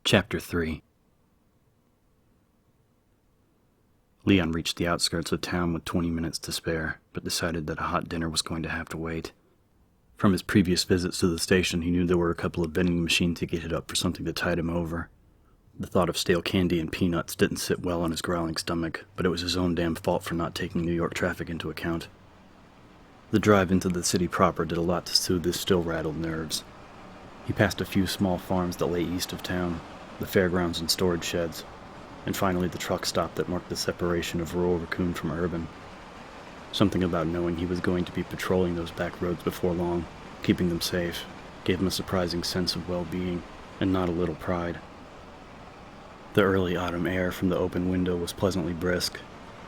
Chapter 3. Leon reached the outskirts of town with 20 minutes to spare, but decided that a hot dinner was going to have to wait. From his previous visits to the station, he knew there were a couple of vending machines he could hit up for something to tide him over. The thought of stale candy and peanuts didn't sit well on his growling stomach, but it was his own damn fault for not taking New York traffic into account. The drive into the city proper did a lot to soothe his still rattled nerves. He passed a few small farms that lay east of town, the fairgrounds and storage sheds, and finally the truck stop that marked the separation of rural Raccoon from urban. Something about knowing he was going to be patrolling those back roads before long, keeping them safe, gave him a surprising sense of well-being, and not a little pride. The early autumn air from the open window was pleasantly brisk,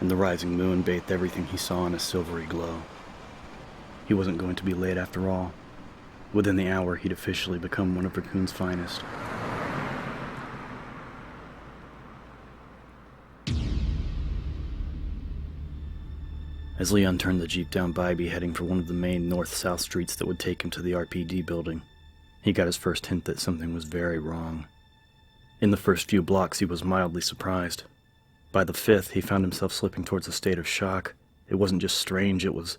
and the rising moon bathed everything he saw in a silvery glow. He wasn't going to be late after all. Within the hour, he'd officially become one of Raccoon's finest. As Leon turned the Jeep down Bybee, heading for one of the main north-south streets that would take him to the RPD building, he got his first hint that something was very wrong. In the first few blocks, he was mildly surprised. By the fifth, he found himself slipping towards a state of shock. It wasn't just strange, it was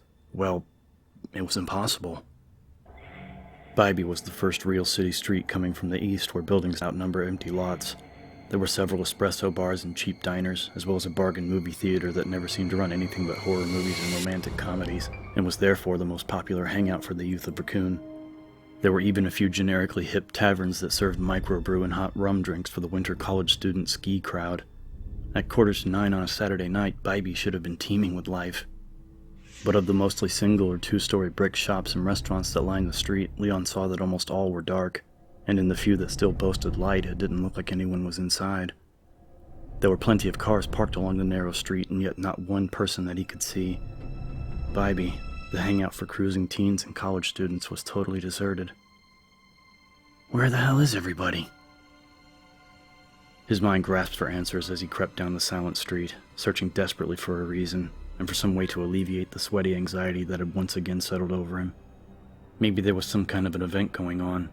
impossible. Bybee was the first real city street coming from the east where buildings outnumber empty lots. There were several espresso bars and cheap diners, as well as a bargain movie theater that never seemed to run anything but horror movies and romantic comedies, and was therefore the most popular hangout for the youth of Raccoon. There were even a few generically hip taverns that served microbrew and hot rum drinks for the winter college student ski crowd. At 9:15 on a Saturday night, Bybee should have been teeming with life. But of the mostly single or two-story brick shops and restaurants that lined the street, Leon saw that almost all were dark, and in the few that still boasted light, it didn't look like anyone was inside. There were plenty of cars parked along the narrow street, and yet not one person that he could see. Bybee, the hangout for cruising teens and college students, was totally deserted. Where the hell is everybody? His mind grasped for answers as he crept down the silent street, searching desperately for a reason, and for some way to alleviate the sweaty anxiety that had once again settled over him. Maybe there was some kind of an event going on.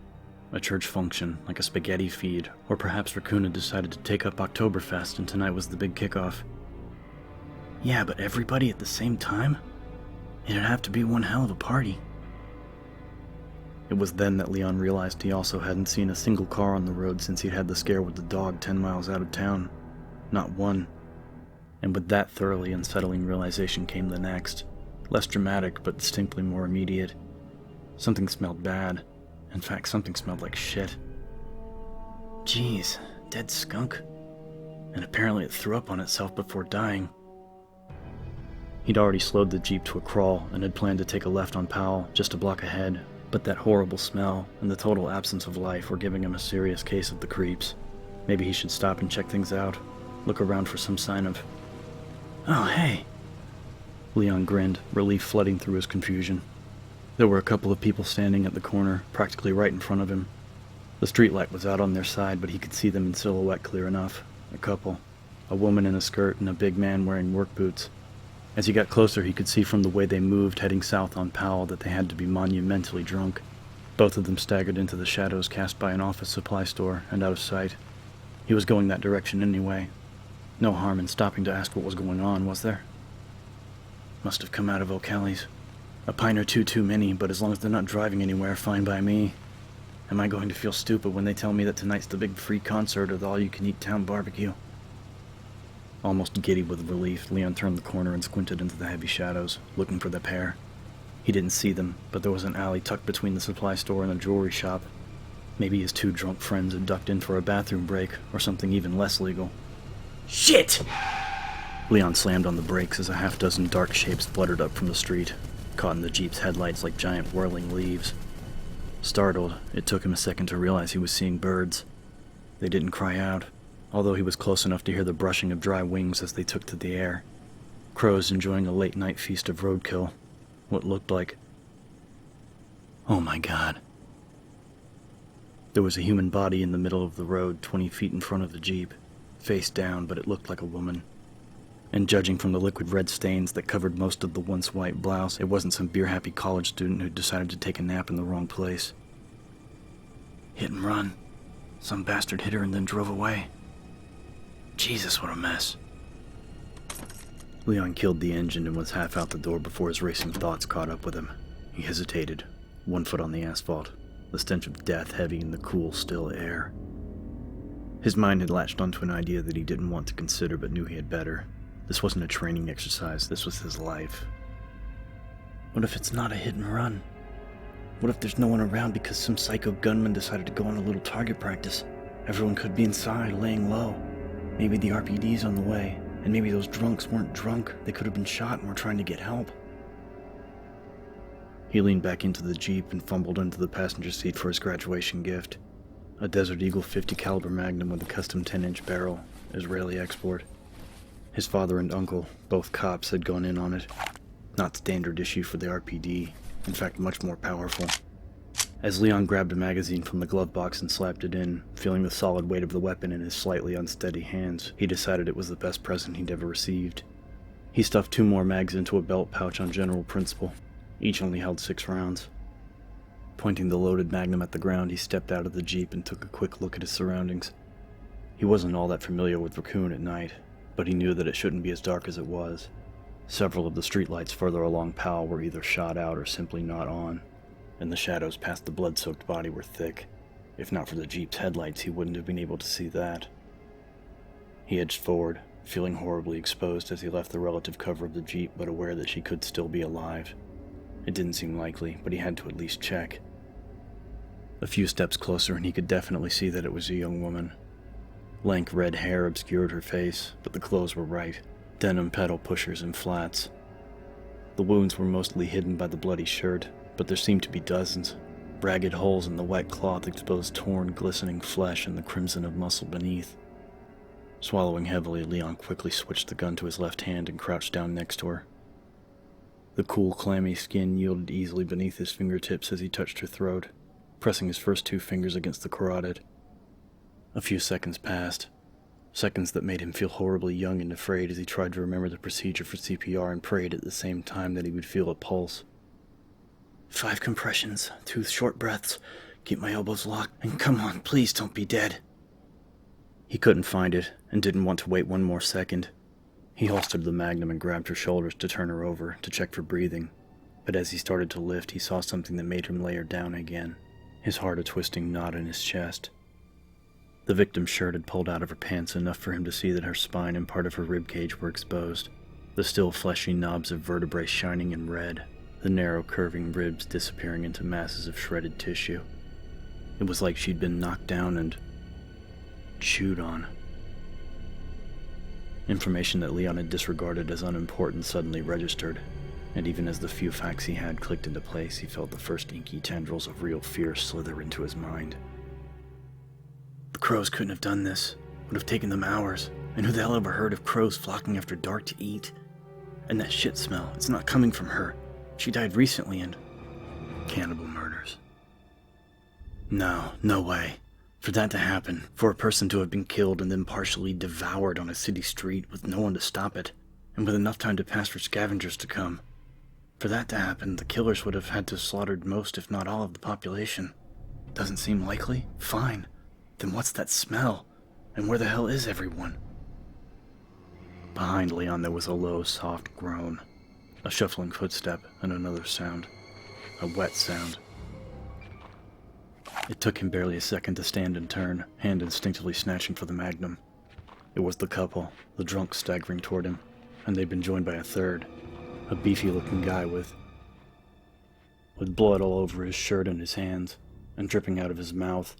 A church function, like a spaghetti feed, or perhaps Raccoon had decided to take up Oktoberfest and tonight was the big kickoff. Yeah, but everybody at the same time? It'd have to be one hell of a party. It was then that Leon realized he also hadn't seen a single car on the road since he'd had the scare with the dog 10 miles out of town. Not one. And with that thoroughly unsettling realization came the next, less dramatic but distinctly more immediate. Something smelled bad. In fact, something smelled like shit. Jeez, dead skunk. And apparently it threw up on itself before dying. He'd already slowed the Jeep to a crawl and had planned to take a left on Powell, just a block ahead, but that horrible smell and the total absence of life were giving him a serious case of the creeps. Maybe he should stop and check things out, look around for some sign of... Oh, hey! Leon grinned, relief flooding through his confusion. There were a couple of people standing at the corner, practically right in front of him. The streetlight was out on their side, but he could see them in silhouette clear enough. A couple. A woman in a skirt and a big man wearing work boots. As he got closer, he could see from the way they moved heading south on Powell that they had to be monumentally drunk. Both of them staggered into the shadows cast by an office supply store and out of sight. He was going that direction anyway. No harm in stopping to ask what was going on, was there? Must have come out of O'Kelly's. A pint or two too many, but as long as they're not driving anywhere, fine by me. Am I going to feel stupid when they tell me that tonight's the big free concert or the all-you-can-eat town barbecue? Almost giddy with relief, Leon turned the corner and squinted into the heavy shadows, looking for the pair. He didn't see them, but there was an alley tucked between the supply store and the jewelry shop. Maybe his two drunk friends had ducked in for a bathroom break, or something even less legal. Shit! Leon slammed on the brakes as a half-dozen dark shapes fluttered up from the street, caught in the Jeep's headlights like giant whirling leaves. Startled, it took him a second to realize he was seeing birds. They didn't cry out, although he was close enough to hear the brushing of dry wings as they took to the air. Crows enjoying a late-night feast of roadkill. What looked like... Oh my God. There was a human body in the middle of the road, 20 feet in front of the Jeep, face down, but it looked like a woman. And judging from the liquid red stains that covered most of the once white blouse, it wasn't some beer-happy college student who decided to take a nap in the wrong place. Hit and run. Some bastard hit her and then drove away. Jesus, what a mess. Leon killed the engine and was half out the door before his racing thoughts caught up with him. He hesitated, 1 foot on the asphalt, the stench of death heavy in the cool, still air. His mind had latched onto an idea that he didn't want to consider but knew he had better. This wasn't a training exercise, this was his life. What if it's not a hit and run? What if there's no one around because some psycho gunman decided to go on a little target practice? Everyone could be inside, laying low. Maybe the RPD's on the way, and maybe those drunks weren't drunk. They could have been shot and were trying to get help. He leaned back into the Jeep and fumbled into the passenger seat for his graduation gift. A Desert Eagle 50 caliber Magnum with a custom 10-inch barrel, Israeli export. His father and uncle, both cops, had gone in on it. Not standard issue for the RPD. In fact, much more powerful. As Leon grabbed a magazine from the glove box and slapped it in, feeling the solid weight of the weapon in his slightly unsteady hands, he decided it was the best present he'd ever received. He stuffed 2 more mags into a belt pouch on general principle. Each only held 6 rounds. Pointing the loaded Magnum at the ground, he stepped out of the Jeep and took a quick look at his surroundings. He wasn't all that familiar with Raccoon at night, but he knew that it shouldn't be as dark as it was. Several of the streetlights further along Powell were either shot out or simply not on, and the shadows past the blood-soaked body were thick. If not for the Jeep's headlights, he wouldn't have been able to see that. He edged forward, feeling horribly exposed as he left the relative cover of the Jeep, but aware that she could still be alive. It didn't seem likely, but he had to at least check. A few steps closer and he could definitely see that it was a young woman. Lank red hair obscured her face, but the clothes were right. Denim pedal pushers and flats. The wounds were mostly hidden by the bloody shirt, but there seemed to be dozens. Ragged holes in the wet cloth exposed torn, glistening flesh and the crimson of muscle beneath. Swallowing heavily, Leon quickly switched the gun to his left hand and crouched down next to her. The cool, clammy skin yielded easily beneath his fingertips as he touched her throat, pressing his first 2 fingers against the carotid. A few seconds passed. Seconds that made him feel horribly young and afraid as he tried to remember the procedure for CPR and prayed at the same time that he would feel a pulse. 5 compressions, 2 short breaths, keep my elbows locked, and come on, please don't be dead. He couldn't find it, and didn't want to wait 1 more second. He holstered the Magnum and grabbed her shoulders to turn her over, to check for breathing. But as he started to lift, he saw something that made him lay her down again, his heart a twisting knot in his chest. The victim's shirt had pulled out of her pants enough for him to see that her spine and part of her ribcage were exposed, the still fleshy knobs of vertebrae shining in red, the narrow curving ribs disappearing into masses of shredded tissue. It was like she'd been knocked down and chewed on. Information that Leon had disregarded as unimportant suddenly registered, and even as the few facts he had clicked into place, he felt the first inky tendrils of real fear slither into his mind. The crows couldn't have done this. It would have taken them hours. And who the hell ever heard of crows flocking after dark to eat? And that shit smell, it's not coming from her. She died recently and... cannibal murders. No way. For that to happen, for a person to have been killed and then partially devoured on a city street with no one to stop it, and with enough time to pass for scavengers to come. For that to happen, the killers would have had to have slaughtered most if not all of the population. Doesn't seem likely? Fine. Then what's that smell? And where the hell is everyone? Behind Leon there was a low, soft groan. A shuffling footstep and another sound. A wet sound. It took him barely a second to stand and turn, hand instinctively snatching for the Magnum. It was the couple, the drunk staggering toward him, and they'd been joined by a third, a beefy-looking guy with blood all over his shirt and his hands, and dripping out of his mouth.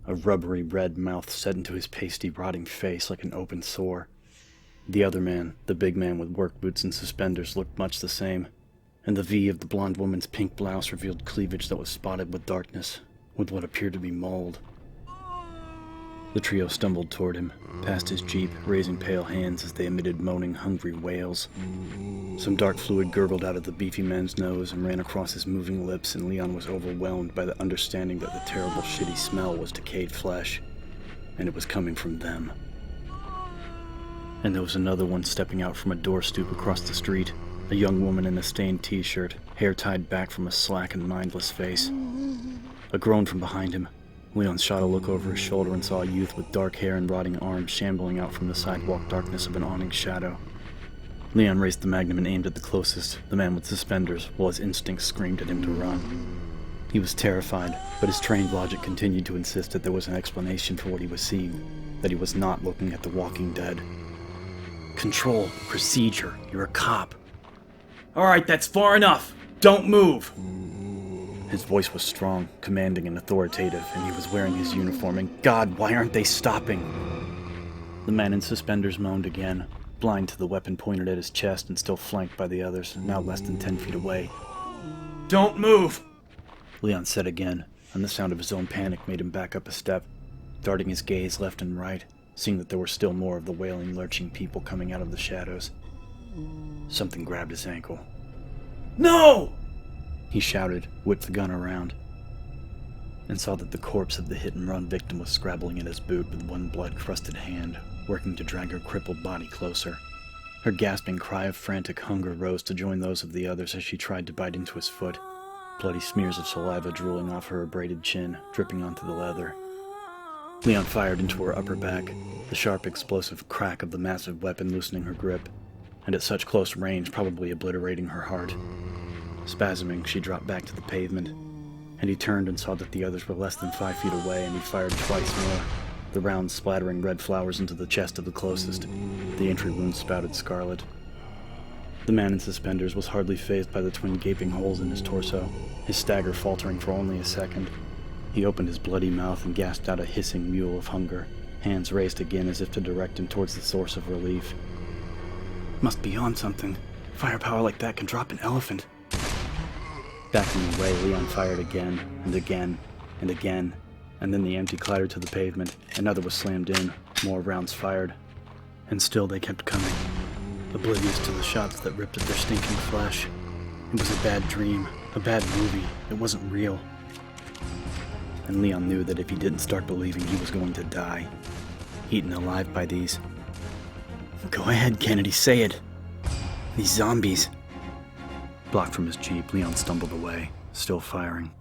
A rubbery red mouth set into his pasty, rotting face like an open sore. The other man, the big man with work boots and suspenders, looked much the same, and the V of the blonde woman's pink blouse revealed cleavage that was spotted with darkness, with what appeared to be mold. The trio stumbled toward him, past his jeep, raising pale hands as they emitted moaning, hungry wails. Some dark fluid gurgled out of the beefy man's nose and ran across his moving lips, and Leon was overwhelmed by the understanding that the terrible, shitty smell was decayed flesh, and it was coming from them. And there was another one stepping out from a door stoop across the street, a young woman in a stained t-shirt, hair tied back from a slack and mindless face. A groan from behind him. Leon shot a look over his shoulder and saw a youth with dark hair and rotting arms shambling out from the sidewalk darkness of an awning shadow. Leon raised the magnum and aimed at the closest, the man with suspenders, while his instincts screamed at him to run. He was terrified, but his trained logic continued to insist that there was an explanation for what he was seeing, that he was not looking at the walking dead. Control, procedure, you're a cop. All right, that's far enough. Don't move. His voice was strong, commanding and authoritative, and he was wearing his uniform, and God, why aren't they stopping? The man in suspenders moaned again, blind to the weapon pointed at his chest and still flanked by the others, now less than 10 feet away. Don't move! Leon said again, and the sound of his own panic made him back up a step, darting his gaze left and right, seeing that there were still more of the wailing, lurching people coming out of the shadows. Something grabbed his ankle. No! He shouted, whipped the gun around, and saw that the corpse of the hit-and-run victim was scrabbling at his boot with one blood-crusted hand, working to drag her crippled body closer. Her gasping cry of frantic hunger rose to join those of the others as she tried to bite into his foot, bloody smears of saliva drooling off her abraded chin, dripping onto the leather. Leon fired into her upper back, the sharp explosive crack of the massive weapon loosening her grip, and at such close range probably obliterating her heart. Spasming, she dropped back to the pavement, and he turned and saw that the others were less than 5 feet away, and he fired twice more, the rounds splattering red flowers into the chest of the closest. The entry wound spouted scarlet. The man in suspenders was hardly fazed by the twin gaping holes in his torso, his stagger faltering for only a second. He opened his bloody mouth and gasped out a hissing mewl of hunger, hands raised again as if to direct him towards the source of relief. Must be on something. Firepower like that can drop an elephant. Backing away, Leon fired again, and again, and again, and then the empty clattered to the pavement. Another was slammed in, more rounds fired. And still they kept coming, oblivious to the shots that ripped at their stinking flesh. It was a bad dream, a bad movie. It wasn't real. And Leon knew that if he didn't start believing, he was going to die, eaten alive by these. Go ahead, Kennedy, say it. These zombies. Blocked from his jeep, Leon stumbled away, still firing.